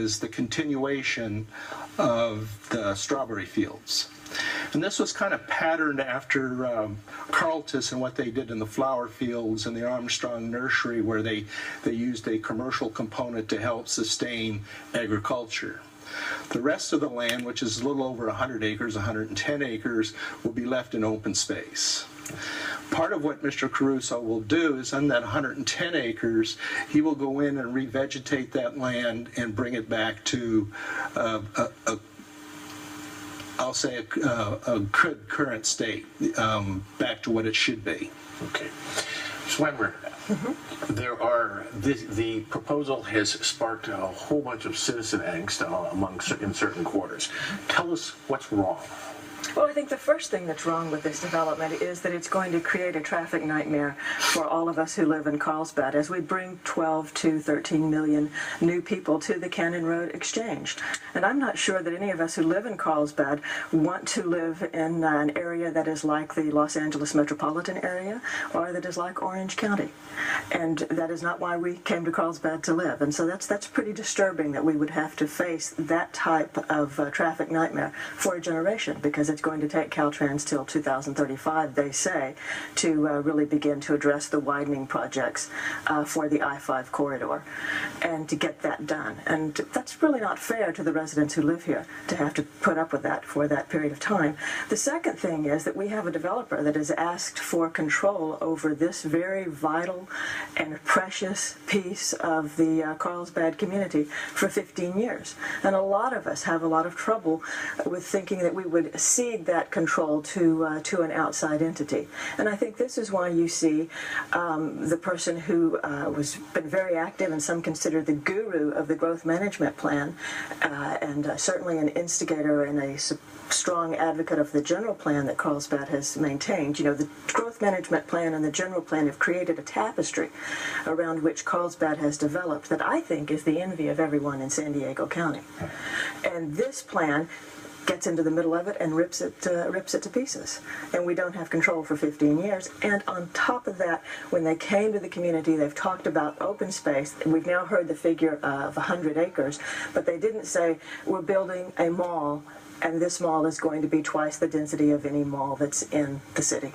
is the continuation of the strawberry fields. And this was kind of patterned after Carleton and what they did in the flower fields and the Armstrong nursery, where they used a commercial component to help sustain agriculture. The rest of the land, which is a little over 100 acres, 110 acres, will be left in open space. Part of what Mr. Caruso will do is on that 110 acres, he will go in and revegetate that land and bring it back to I'll say a good current state, back to what it should be. Okay. Weimer, the proposal has sparked a whole bunch of citizen angst in certain quarters. Tell us what's wrong. Well, I think the first thing that's wrong with this development is that it's going to create a traffic nightmare for all of us who live in Carlsbad as we bring 12 to 13 million new people to the Cannon Road Exchange. And I'm not sure that any of us who live in Carlsbad want to live in an area that is like the Los Angeles metropolitan area or that is like Orange County. And that is not why we came to Carlsbad to live. And so that's pretty disturbing that we would have to face that type of traffic nightmare for a generation, because it's going to take Caltrans till 2035, they say, to really begin to address the widening projects for the I-5 corridor and to get that done. And that's really not fair to the residents who live here to have to put up with that for that period of time. The second thing is that we have a developer that has asked for control over this very vital and precious piece of the Carlsbad community for 15 years. And a lot of us have a lot of trouble with thinking that we would cede that control to an outside entity. And I think this is why you see the person who was been very active and some consider the guru of the growth management plan, and certainly an instigator and a strong advocate of the general plan that Carlsbad has maintained. You know, the growth management plan and the general plan have created a tapestry around which Carlsbad has developed that I think is the envy of everyone in San Diego County. And this plan gets into the middle of it and rips it to pieces. And we don't have control for 15 years. And on top of that, when they came to the community, they've talked about open space. We've now heard the figure of 100 acres, but they didn't say, we're building a mall, and this mall is going to be twice the density of any mall that's in the city.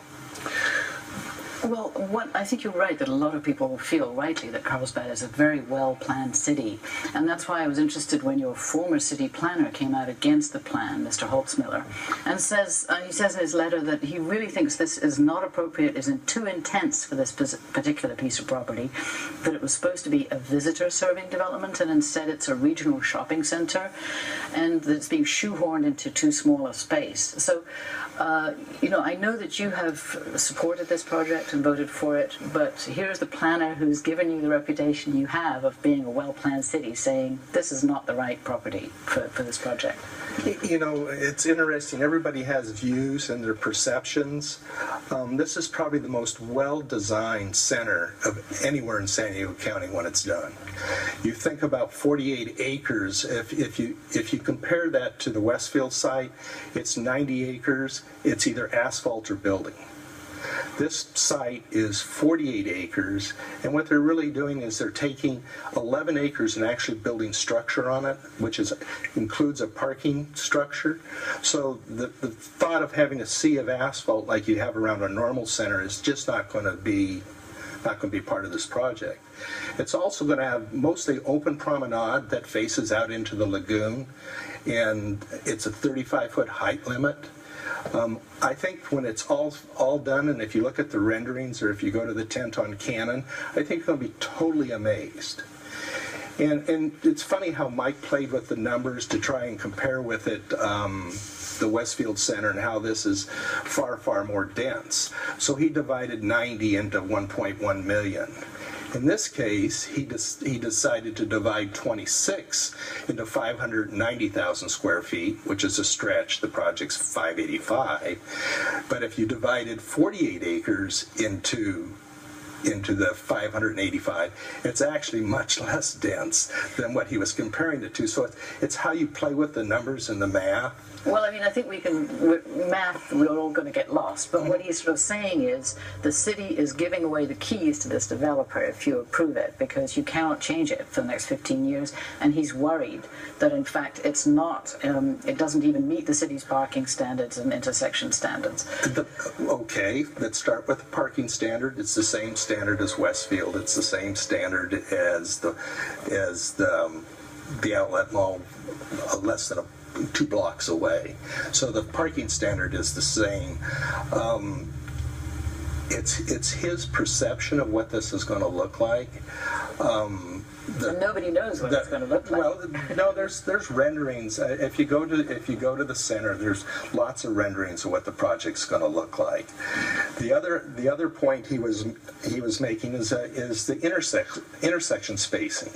Well, I think you're right that a lot of people feel rightly that Carlsbad is a very well-planned city, and that's why I was interested when your former city planner came out against the plan, Mr. Holtzmiller, and he says in his letter that he really thinks this is not appropriate, isn't too intense for this particular piece of property, that it was supposed to be a visitor-serving development, and instead it's a regional shopping center, and that it's being shoehorned into too small a space. So, I know that you have supported this project and voted for it, but here's the planner who's given you the reputation you have of being a well-planned city saying this is not the right property for this project. It's interesting. Everybody has views and their perceptions. This is probably the most well-designed center of anywhere in San Diego County when it's done. You think about 48 acres. If you compare that to the Westfield site, it's 90 acres. It's either asphalt or building. This site is 48 acres, and what they're really doing is they're taking 11 acres and actually building structure on it, which includes a parking structure. So the thought of having a sea of asphalt like you have around a normal center is just not going to be part of this project. It's also going to have mostly open promenade that faces out into the lagoon, and it's a 35-foot height limit. I think when it's all done, and if you look at the renderings or if you go to the tent on Cannon, I think you're going to be totally amazed. And it's funny how Mike played with the numbers to try and compare with it the Westfield Center and how this is far, far more dense. So he divided 90 into 1.1 million. In this case, he decided to divide 26 into 590,000 square feet, which is a stretch. The project's 585. But if you divided 48 acres into into the 585. It's actually much less dense than what he was comparing it to. So it's how you play with the numbers and the math. Well, I mean, I think math, we're all going to get lost. But what he's sort of saying is the city is giving away the keys to this developer if you approve it, because you cannot change it for the next 15 years. And he's worried that, in fact, it's not, it doesn't even meet the city's parking standards and intersection standards. Okay, let's start with the parking standard. It's the same standard as Westfield. It's the same standard as the outlet mall less than 2 blocks away. So the parking standard is the same. It's his perception of what this is going to look like. And nobody knows what it's going to look like. Well, no, there's renderings. If you go to the center, there's lots of renderings of what the project's going to look like. The other point he was making is the intersection spacing.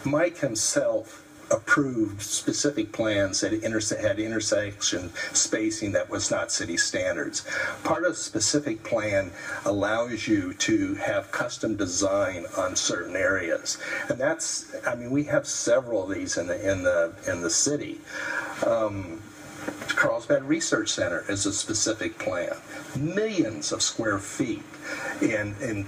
Mike himself approved specific plans that had intersection spacing that was not city standards. Part of the specific plan allows you to have custom design on certain areas, and that's, I mean, we have several of these in the city. Carlsbad Research Center is a specific plan, millions of square feet, and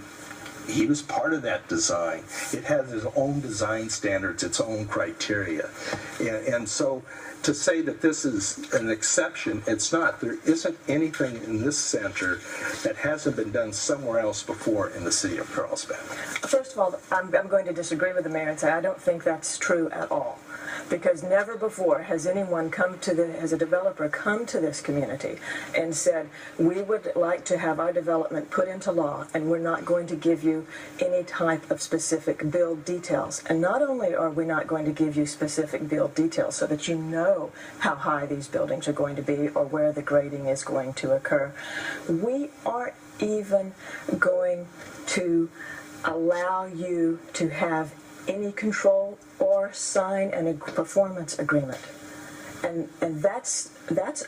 he was part of that design. It has its own design standards, its own criteria. And so to say that this is an exception, it's not. There isn't anything in this center that hasn't been done somewhere else before in the city of Carlsbad. First of all, I'm going to disagree with the mayor and say I don't think that's true at all. Because never before has anyone has a developer come to this community and said, we would like to have our development put into law and we're not going to give you any type of specific build details. And not only are we not going to give you specific build details so that you know how high these buildings are going to be or where the grading is going to occur, we aren't even going to allow you to have any control or sign a performance agreement. And that's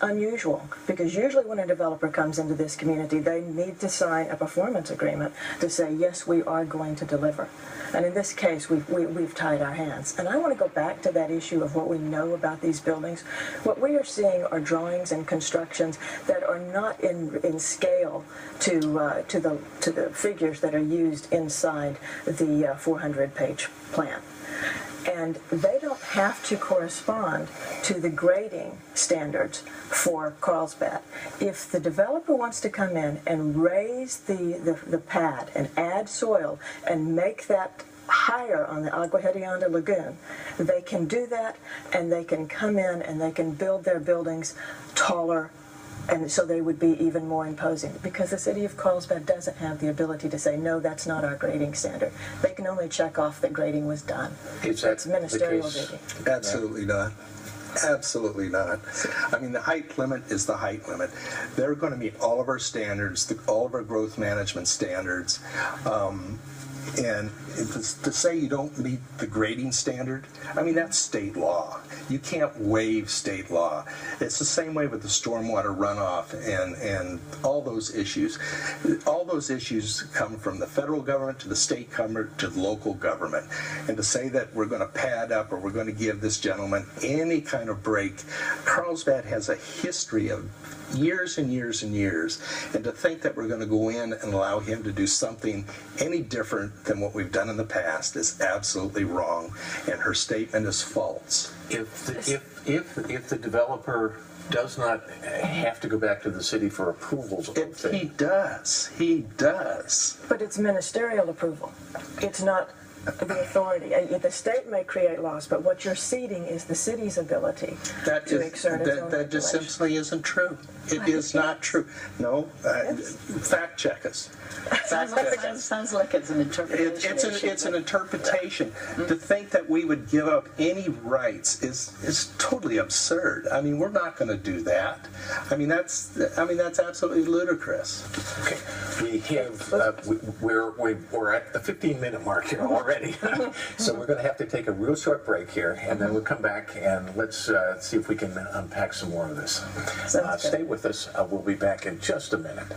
unusual, because usually when a developer comes into this community, they need to sign a performance agreement to say, yes, we are going to deliver. And in this case, we've tied our hands. And I want to go back to that issue of what we know about these buildings. What we are seeing are drawings and constructions that are not in scale to the figures that are used inside the 400-page plan. And they don't have to correspond to the grading standards for Carlsbad. If the developer wants to come in and raise the pad and add soil and make that higher on the Agua Hedionda Lagoon, they can do that, and they can come in and they can build their buildings taller, and so they would be even more imposing, because the city of Carlsbad doesn't have the ability to say, no, that's not our grading standard. They can only check off that grading was done. It's ministerial duty. Absolutely not. Absolutely not. I mean, the height limit is the height limit. They're going to meet all of our standards, all of our growth management standards. And to say you don't meet the grading standard, I mean, that's state law. You can't waive state law. It's the same way with the stormwater runoff and all those issues. All those issues come from the federal government to the state government to the local government. And to say that we're going to pad up or we're going to give this gentleman any kind of break, Carlsbad has a history of years and years and years, and to think that we're going to go in and allow him to do something any different than what we've done in the past is absolutely wrong, and her statement is false. If the developer does not have to go back to the city for approvals, He does. But it's ministerial approval. It's not the authority. The state may create laws, but what you're ceding is the city's ability to exert its own That just regulation. simply isn't true. It is not true. No, fact check us. Sounds like it's an interpretation. It's an interpretation. To think that we would give up any rights is totally absurd. I mean, we're not going to do that. I mean, that's absolutely ludicrous. Okay, we have we're at the 15-minute mark here already, so we're going to have to take a real short break here, and then we'll come back and let's see if we can unpack some more of this. Stay with us. We'll be back in just a minute.